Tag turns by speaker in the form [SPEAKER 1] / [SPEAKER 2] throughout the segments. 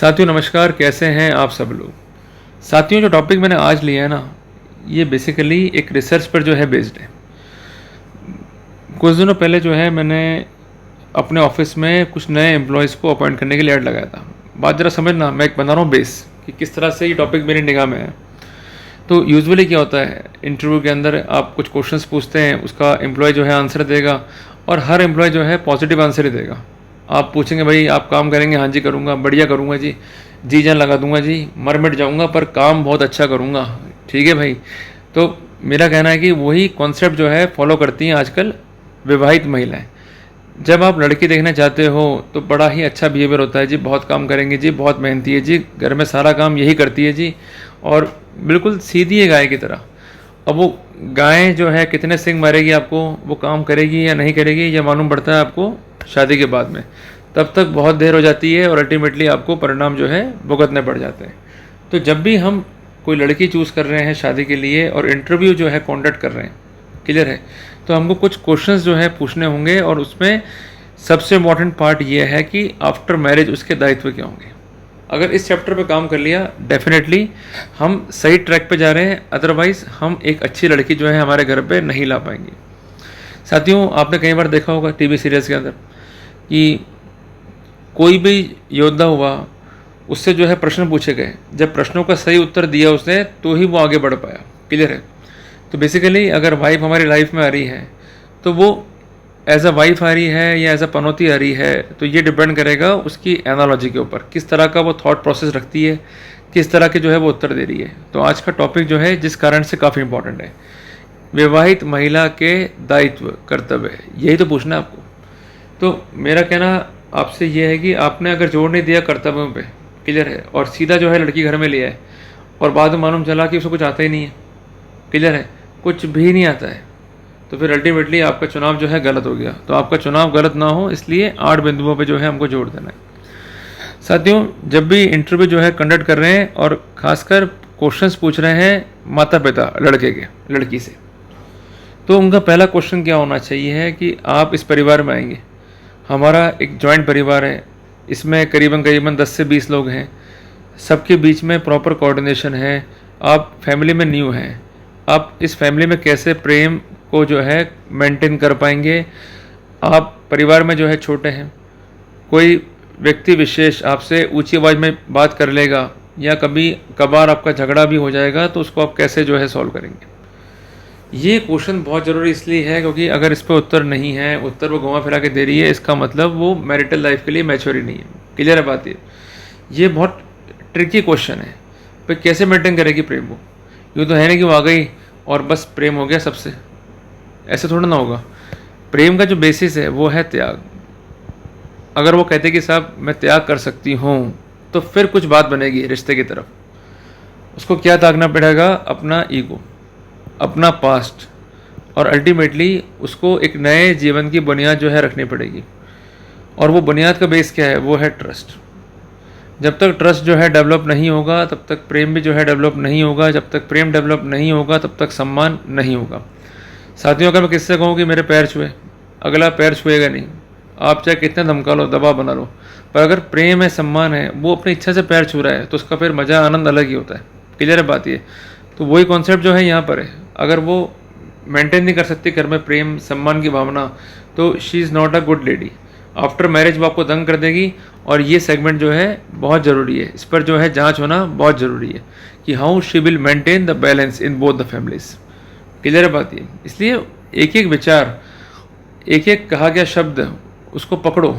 [SPEAKER 1] साथियों नमस्कार, कैसे हैं आप सब लोग। साथियों, जो टॉपिक मैंने आज लिया है ना, ये बेसिकली एक रिसर्च पर जो है बेस्ड है। कुछ दिनों पहले जो है मैंने अपने ऑफिस में कुछ नए एम्प्लॉयज़ को अपॉइंट करने के लिए ऐड लगाया था। बात ज़रा समझना, मैं एक बना रहा हूँ बेस कि किस तरह से ये टॉपिक मेरी निगाह में है। तो यूजुअली क्या होता है, इंटरव्यू के अंदर आप कुछ क्वेश्चंस पूछते हैं, उसका एम्प्लॉय जो है आंसर देगा और हर एम्प्लॉय जो है पॉजिटिव आंसर ही देगा। आप पूछेंगे भाई आप काम करेंगे, हाँ जी करूँगा, बढ़िया करूँगा जी जान लगा दूंगा जी, मर मिट जाऊँगा पर काम बहुत अच्छा करूँगा। ठीक है भाई। तो मेरा कहना है कि वही कॉन्सेप्ट जो है फॉलो करती हैं आजकल विवाहित महिलाएं। जब आप लड़की देखना चाहते हो तो बड़ा ही अच्छा बिहेवियर होता है जी, बहुत काम करेंगे जी, बहुत मेहनती है जी, घर में सारा काम यही करती है जी, और बिल्कुल सीधी है गाय की तरह। अब वो गाय जो है कितने सिंग मारेगी आपको, वो काम करेगी या नहीं करेगी, यह मालूम पड़ता है आपको शादी के बाद में। तब तक बहुत देर हो जाती है और अल्टीमेटली आपको परिणाम जो है भुगतने पड़ जाते हैं। तो जब भी हम कोई लड़की चूज़ कर रहे हैं शादी के लिए और इंटरव्यू जो है कॉन्डक्ट कर रहे हैं, क्लियर है, तो हमको कुछ क्वेश्चंस जो है पूछने होंगे और उसमें सबसे इम्पॉर्टेंट पार्ट ये है कि आफ्टर मैरिज उसके दायित्व क्या होंगे। अगर इस चैप्टर पे काम कर लिया डेफिनेटली हम सही ट्रैक पे जा रहे हैं, अदरवाइज हम एक अच्छी लड़की जो है हमारे घर पे नहीं ला पाएंगे। साथियों, आपने कई बार देखा होगा टीवी सीरियल्स के अंदर कि कोई भी योद्धा हुआ, उससे जो है प्रश्न पूछे गए, जब प्रश्नों का सही उत्तर दिया उसने तो ही वो आगे बढ़ पाया। क्लियर है। तो बेसिकली अगर वाइफ हमारी लाइफ में आ रही है तो वो एज अ वाइफ आ रही है या एज अ पनौती आ रही है, तो ये डिपेंड करेगा उसकी एनालॉजी के ऊपर, किस तरह का वो थॉट प्रोसेस रखती है, किस तरह के जो है वो उत्तर दे रही है। तो आज का टॉपिक जो है जिस कारण से काफ़ी इंपॉर्टेंट है, विवाहित महिला के दायित्व कर्तव्य, यही तो पूछना है आपको। तो मेरा कहना आपसे ये है कि आपने अगर जोर नहीं दिया कर्तव्यों पे, क्लियर है, और सीधा जो है लड़की घर में लिया है और बाद में मालूम चला कि उसको कुछ आता ही नहीं है, क्लियर है, कुछ भी नहीं आता है, तो फिर अल्टीमेटली आपका चुनाव जो है गलत हो गया। तो आपका चुनाव गलत ना हो इसलिए 8 बिंदुओं पे जो है हमको जोर देना है। साथियों, जब भी इंटरव्यू जो है कंडक्ट कर रहे हैं और खासकर क्वेश्चंस पूछ रहे हैं माता पिता लड़के के लड़की से, तो उनका पहला क्वेश्चन क्या होना चाहिए है कि आप इस परिवार में आएंगे, हमारा एक जॉइंट परिवार है, इसमें करीबन 10 से 20 लोग हैं, सबके बीच में प्रॉपर कोऑर्डिनेशन है, आप फैमिली में न्यू हैं, आप इस फैमिली में कैसे प्रेम को जो है मेंटेन कर पाएंगे। आप परिवार में जो है छोटे हैं, कोई व्यक्ति विशेष आपसे ऊंची आवाज़ में बात कर लेगा या कभी कभार आपका झगड़ा भी हो जाएगा, तो उसको आप कैसे जो है सॉल्व करेंगे। ये क्वेश्चन बहुत ज़रूरी इसलिए है क्योंकि अगर इस पर उत्तर नहीं है, उत्तर वो घुमा फिरा के दे रही है, इसका मतलब वो मैरिटल लाइफ के लिए मैच्योर ही नहीं है। क्लियर है बात ये बहुत ट्रिकी क्वेश्चन है। पर कैसे मेंटेन करेगी प्रेम वो? यूँ तो है नहीं कि वो आ गई और बस प्रेम हो गया सबसे, ऐसे थोड़ा ना होगा। प्रेम का जो बेसिस है वो है त्याग। अगर वो कहते कि साहब मैं त्याग कर सकती हूँ, तो फिर कुछ बात बनेगी रिश्ते की तरफ। उसको क्या त्यागना पड़ेगा? अपना ईगो, अपना पास्ट, और अल्टीमेटली उसको एक नए जीवन की बुनियाद जो है रखनी पड़ेगी। और वो बुनियाद का बेस क्या है? वो है ट्रस्ट। जब तक ट्रस्ट जो है डेवलप नहीं होगा तब तक प्रेम भी जो है डेवलप नहीं होगा, जब तक प्रेम डेवलप नहीं होगा तब तक सम्मान नहीं होगा। साथियों, अगर मैं किससे कहूँ कि मेरे पैर छुए, अगला पैर छुएगा नहीं। आप चाहे कितने धमका लो, दबाव बना लो, पर अगर प्रेम है, सम्मान है, वो अपनी इच्छा से पैर छू रहा है, तो उसका फिर मज़ा, आनंद अलग ही होता है। क्लियर है बात ये? तो वही कॉन्सेप्ट जो है यहाँ पर है। अगर वो मेंटेन नहीं कर सकती घर में प्रेम सम्मान की भावना, तो she is not a good lady. After marriage वो आपको तंग कर देगी। और ये सेगमेंट जो है बहुत ज़रूरी है, इस पर जो है जांच होना बहुत ज़रूरी है कि how she will maintain the balance in both the families. Clear है बात ये? इसलिए एक एक विचार, एक एक कहा गया शब्द, उसको पकड़ो,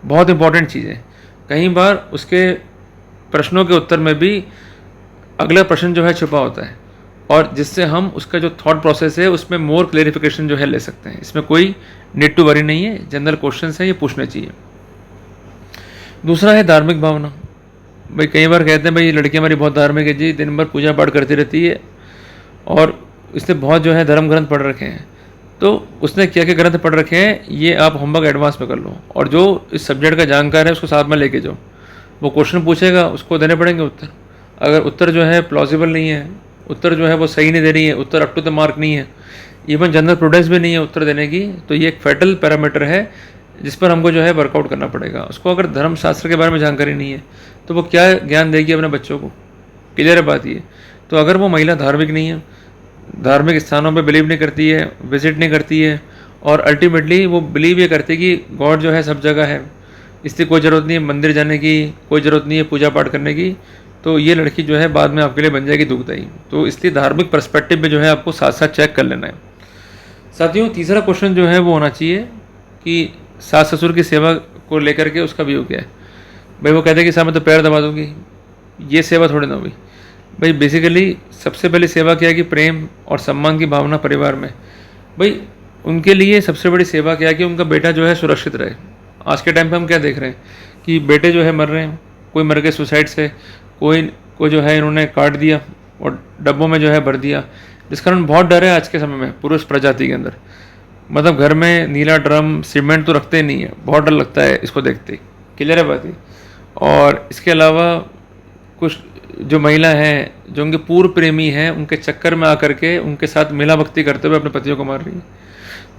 [SPEAKER 1] बहुत इंपॉर्टेंट चीज़ है। कई बार उसके प्रश्नों के उत्तर में भी अगला प्रश्न जो है छुपा होता है, और जिससे हम उसका जो थॉट प्रोसेस है उसमें मोर क्लेरिफिकेशन जो है ले सकते हैं। इसमें कोई नीड टू वरी नहीं है, जनरल क्वेश्चन है, ये पूछने चाहिए। दूसरा है धार्मिक भावना। भाई कई बार कहते हैं भाई लड़की हमारी बहुत धार्मिक है जी, दिन भर पूजा पाठ करती रहती है और इसने बहुत जो है धर्म ग्रंथ पढ़ रखे हैं। तो उसने क्या क्या ग्रंथ पढ़ रखे हैं ये आप होमवर्क एडवांस में कर लो, और जो इस सब्जेक्ट का जानकार है उसको साथ में लेके जाओ। वो क्वेश्चन पूछेगा, उसको देने पड़ेंगे उत्तर। अगर उत्तर जो है प्लॉजिबल नहीं है, उत्तर जो है वो सही नहीं दे रही है, उत्तर अप टू द मार्क नहीं है, इवन जनरल प्रूडेंस भी नहीं है उत्तर देने की, तो ये एक फैटल पैरामीटर है जिस पर हमको जो है वर्कआउट करना पड़ेगा। उसको अगर धर्मशास्त्र के बारे में जानकारी नहीं है तो वो क्या ज्ञान देगी अपने बच्चों को? क्लियर है बात ये। तो अगर वो महिला धार्मिक नहीं है, धार्मिक स्थानों पे बिलीव नहीं करती है, विजिट नहीं करती है, और अल्टीमेटली वो बिलीव ये करती है कि गॉड जो है सब जगह है, इसलिए कोई ज़रूरत नहीं है मंदिर जाने की, कोई ज़रूरत नहीं है पूजा पाठ करने की, तो ये लड़की जो है बाद में आपके लिए बन जाएगी दुखदाई। तो इसलिए धार्मिक पर्सपेक्टिव में जो है आपको साथ साथ चेक कर लेना है। साथियों, तीसरा क्वेश्चन जो है वो होना चाहिए कि सास ससुर की सेवा को लेकर के उसका व्यू क्या है। भाई वो कहते हैं कि साहब मैं तो पैर दबा दूंगी, ये सेवा थोड़ी ना हुई। भाई बेसिकली सबसे पहली सेवा क्या है कि प्रेम और सम्मान की भावना परिवार में। भाई उनके लिए सबसे बड़ी सेवा क्या है कि उनका बेटा जो है सुरक्षित रहे। आज के टाइम पे हम क्या देख रहे हैं कि बेटे जो है मर रहे हैं, कोई मर गए सुसाइड से, कोई जो है इन्होंने काट दिया और डब्बों में जो है भर दिया, जिस कारण बहुत डर है आज के समय में पुरुष प्रजाति के अंदर। मतलब घर में नीला ड्रम सीमेंट तो रखते ही नहीं है, बहुत डर लगता है इसको देखते ही। क्लियर है बात ही। और इसके अलावा कुछ जो महिला हैं जो उनके पूर्व प्रेमी हैं, उनके चक्कर में आकर के उनके साथ मिला भक्ति करते हुए अपने पतियों को मार रही है।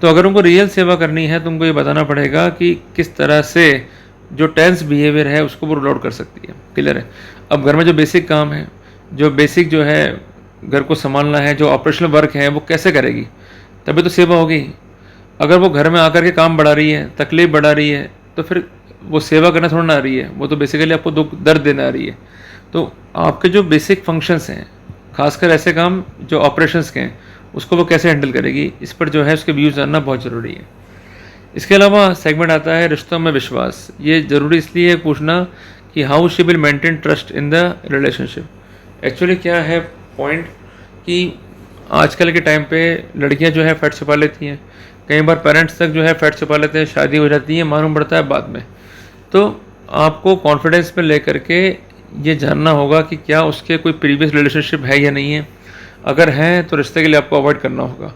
[SPEAKER 1] तो अगर उनको रियल सेवा करनी है तो उनको ये बताना पड़ेगा कि किस तरह से जो टेंस बिहेवियर है उसको वो रूल आउट कर सकती है। क्लियर है। अब घर में जो बेसिक काम है, जो बेसिक जो है घर को संभालना है, जो ऑपरेशनल वर्क है, वो कैसे करेगी? तभी तो सेवा होगी। अगर वो घर में आकर के काम बढ़ा रही है, तकलीफ बढ़ा रही है, तो फिर वो सेवा करना थोड़ा ना आ रही है, वो तो बेसिकली आपको दुख दर्द देने आ रही है। तो आपके जो बेसिक फंक्शंस हैं, खासकर ऐसे काम जो ऑपरेशंस के हैं, उसको वो कैसे हैंडल करेगी, इस पर जो है उसके व्यूज़ जानना बहुत ज़रूरी है। इसके अलावा सेगमेंट आता है रिश्तों में विश्वास। ये ज़रूरी इसलिए है पूछना कि how she will maintain trust in the relationship. Actually क्या है पॉइंट कि आजकल के टाइम पे लड़कियां जो है फैट छुपा लेती हैं, कई बार पेरेंट्स तक जो है फैट छुपा लेते हैं, शादी हो जाती है, मालूम पड़ता है बाद में। तो आपको कॉन्फिडेंस में लेकर के ये जानना होगा कि क्या उसके कोई प्रीवियस रिलेशनशिप है या नहीं है। अगर है तो रिश्ते के लिए आपको अवॉइड करना होगा,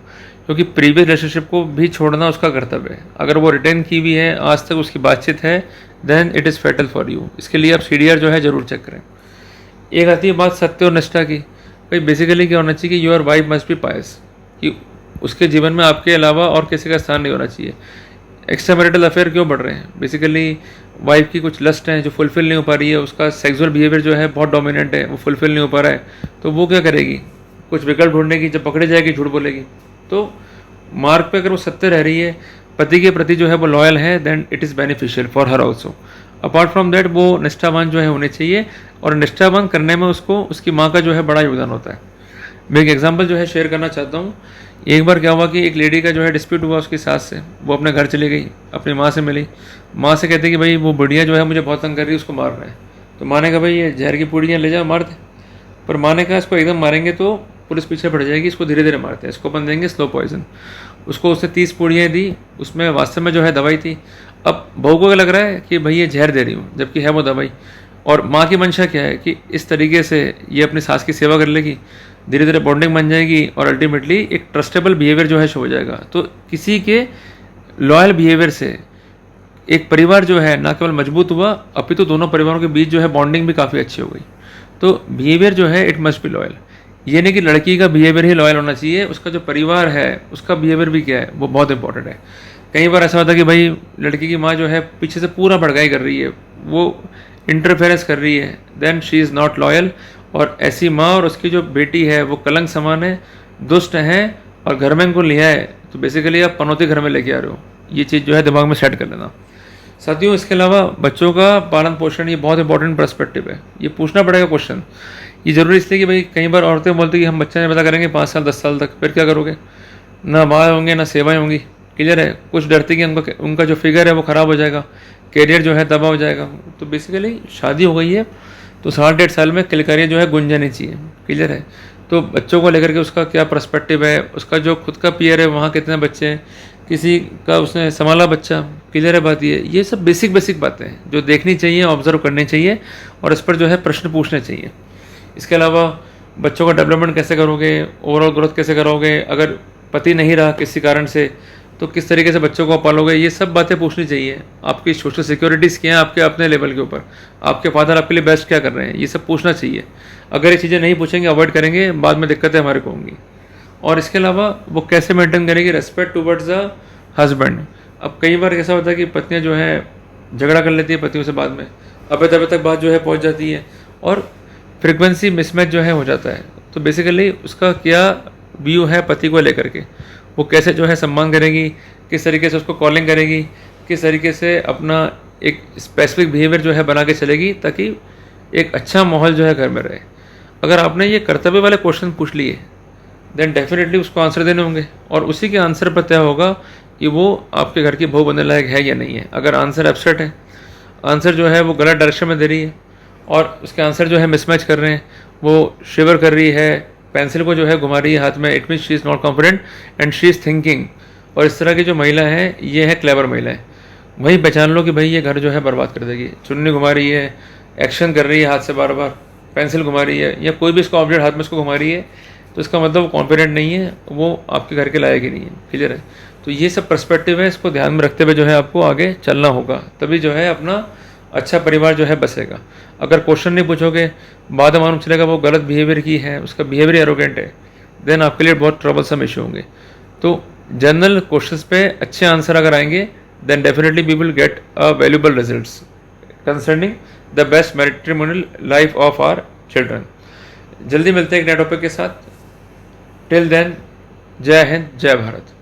[SPEAKER 1] क्योंकि प्रीवियस रिलेशनशिप को भी छोड़ना उसका कर्तव्य है। अगर वो रिटर्न की भी है, आज तक उसकी बातचीत है, then it is fatal for you. इसके लिए आप सीडीआर जो है ज़रूर चेक करें। एक आती है बात सत्य और निष्ठा की। भाई बेसिकली क्या होना चाहिए कि योर वाइफ मस्ट बी पायस, कि उसके जीवन में आपके अलावा और किसी का स्थान नहीं होना चाहिए। एक्स्ट्रा मैरिटल अफेयर क्यों बढ़ रहे हैं? बेसिकली वाइफ की कुछ लस्ट हैं जो फुलफिल नहीं हो पा रही है, उसका सेक्सुअल बिहेवियर जो है बहुत डोमिनेंट है, वो फुलफिल नहीं हो पा रहा है, तो वो क्या करेगी? कुछ विकल्प ढूंढने की, जब पकड़े जाएगी झूठ बोलेगी। तो मार्ग पे अगर वो सत्य रह रही है, पति के प्रति जो है वो लॉयल है, then it is beneficial for her also. Apart from that वो निष्ठावान जो है होने चाहिए, और निष्ठावान करने में उसको उसकी माँ का जो है बड़ा योगदान होता है। मैं एक एग्जांपल जो है शेयर करना चाहता हूँ। एक बार क्या हुआ कि एक लेडी का जो है डिस्प्यूट हुआ उसकी सास से। वो अपने घर चली गई, अपनी माँ से मिली। माँ से कहते कि भाई वो बुढ़िया जो है मुझे बहुत तंग कर रही है, उसको मार रहे हैं। तो माँ ने कहा भाई ये जहर की पूड़ियाँ ले जाओ मार दे। पर माँ ने कहा इसको एकदम मारेंगे तो पुलिस पीछे पड़ जाएगी, इसको धीरे धीरे मारते हैं, इसको अपन देंगे स्लो पॉइजन। उसको उसने 30 पूड़ियाँ दी, उसमें वास्तव में जो है दवाई थी। अब बहू को लग रहा है कि भाई ये जहर दे रही हूँ, जबकि है वो दवाई। और माँ की मंशा क्या है कि इस तरीके से ये अपनी सास की सेवा कर लेगी, धीरे धीरे बॉन्डिंग बन जाएगी, और अल्टीमेटली एक ट्रस्टेबल बिहेवियर जो है शो हो जाएगा। तो किसी के लॉयल बिहेवियर से एक परिवार जो है ना केवल मजबूत हुआ, अपितु दोनों परिवारों के बीच जो है बॉन्डिंग भी काफ़ी अच्छी हो गई। तो बिहेवियर जो है इट मस्ट बी लॉयल। ये नहीं कि लड़की का बिहेवियर ही लॉयल होना चाहिए, उसका जो परिवार है उसका बिहेवियर भी क्या है वो बहुत इंपॉर्टेंट है। कई बार ऐसा होता है कि भाई लड़की की माँ जो है पीछे से पूरा भड़काई कर रही है, वो इंटरफेरेंस कर रही है, then she is not loyal. और ऐसी माँ और उसकी जो बेटी है वो कलंक समान है, दुष्ट हैं, और घर में इनको लिया है तो बेसिकली आप पनौती घर में लेके आ रहे हो। ये चीज़ जो है दिमाग में सेट कर लेना। साथियों, इसके अलावा बच्चों का पालन पोषण ये बहुत इंपॉर्टेंट पर्सपेक्टिव है। ये पूछना पड़ेगा क्वेश्चन। ये ज़रूरी इसलिए कि भाई कई बार औरतें बोलती कि हम बच्चे नहीं पैदा करेंगे 5 साल 10 साल तक, फिर क्या करोगे? ना माँ होंगे ना सेवाएं होंगी। क्लियर है। कुछ डरती कि उनका जो फिगर है वो ख़राब हो जाएगा, कैरियर जो है तबाह हो जाएगा। तो बेसिकली शादी हो गई है तो 7-8 साल में किलकारियाँ जो है गुंज जानी चाहिए। क्लियर है। तो बच्चों को लेकर के उसका क्या पर्सपेक्टिव है, उसका जो खुद का पीयर है वहाँ कितने बच्चे हैं, किसी का उसने संभाला बच्चा। क्लियर है बात ये सब बेसिक बातें हैं जो देखनी चाहिए, ऑब्जर्व करनी चाहिए, और इस पर जो है प्रश्न पूछने चाहिए। इसके अलावा बच्चों का डेवलपमेंट कैसे करोगे, ओवरऑल ग्रोथ कैसे करोगे, अगर पति नहीं रहा किसी कारण से तो किस तरीके से बच्चों को पालोगे, ये सब बातें पूछनी चाहिए। आपकी सोशल सिक्योरिटीज़ क्या हैं आपके अपने लेवल के ऊपर, आपके फादर आपके लिए बेस्ट क्या कर रहे हैं, ये सब पूछना चाहिए। अगर ये चीज़ें नहीं पूछेंगे, अवॉइड करेंगे, बाद में दिक्कतें हमारे को होंगी। और इसके अलावा वो कैसे मेंटेन करेगी रेस्पेक्ट टुवर्ड्स द हस्बैंड। अब कई बार ऐसा होता है कि पत्नियां जो है झगड़ा कर लेती है पतियों से बाद में, अबे तक बात जो है पहुंच जाती है और फ्रिक्वेंसी मिसमैच जो है हो जाता है। तो बेसिकली उसका क्या व्यू है पति को लेकर के, वो कैसे जो है सम्मान करेगी, किस तरीके से उसको कॉलिंग करेगी, किस तरीके से अपना एक स्पेसिफिक बिहेवियर जो है बना के चलेगी ताकि एक अच्छा माहौल जो है घर में रहे। अगर आपने ये कर्तव्य वाले क्वेश्चन पूछ लिए देन डेफिनेटली उसको आंसर देने होंगे और उसी के आंसर पर तय होगा कि वो आपके घर की बहू बनने लायक है या नहीं है। अगर आंसर एब्स्ट्रैक्ट है, आंसर जो है वो गलत डायरेक्शन में दे रही है और उसके आंसर जो है मिसमैच कर रहे हैं, वो शिवर कर रही है, पेंसिल को जो है घुमा रही है हाथ में, it means she is not confident and she is thinking. और इस तरह की जो महिला है ये है क्लेवर महिला है। वही पहचान लो कि भाई ये घर जो है बर्बाद कर देगी। चुन्नी घुमा रही है, एक्शन कर रही है हाथ से बार बार, पेंसिल घुमा रही है या कोई भी इसको ऑब्जेक्ट हाथ में इसको घुमा रही है, तो इसका मतलब वो कॉन्फिडेंट नहीं है, वो आपके घर के लायक ही नहीं है। क्लियर है? तो ये सब पर्सपेक्टिव है, इसको ध्यान में रखते हुए जो है आपको आगे चलना होगा, तभी जो है अपना अच्छा परिवार जो है बसेगा। अगर क्वेश्चन नहीं पूछोगे, बाद में मालूम चलेगा वो गलत बिहेवियर की है, उसका बिहेवियर एरोगेंट है, देन आपके लिए बहुत ट्रबलसम इशू होंगे। तो जनरल क्वेश्चंस पे अच्छे आंसर अगर आएंगे then definitely we will get a valuable results concerning the best matrimonial life of our children. जल्दी मिलते हैं एक नए टॉपिक के साथ। टिल देन, जय हिंद, जय भारत।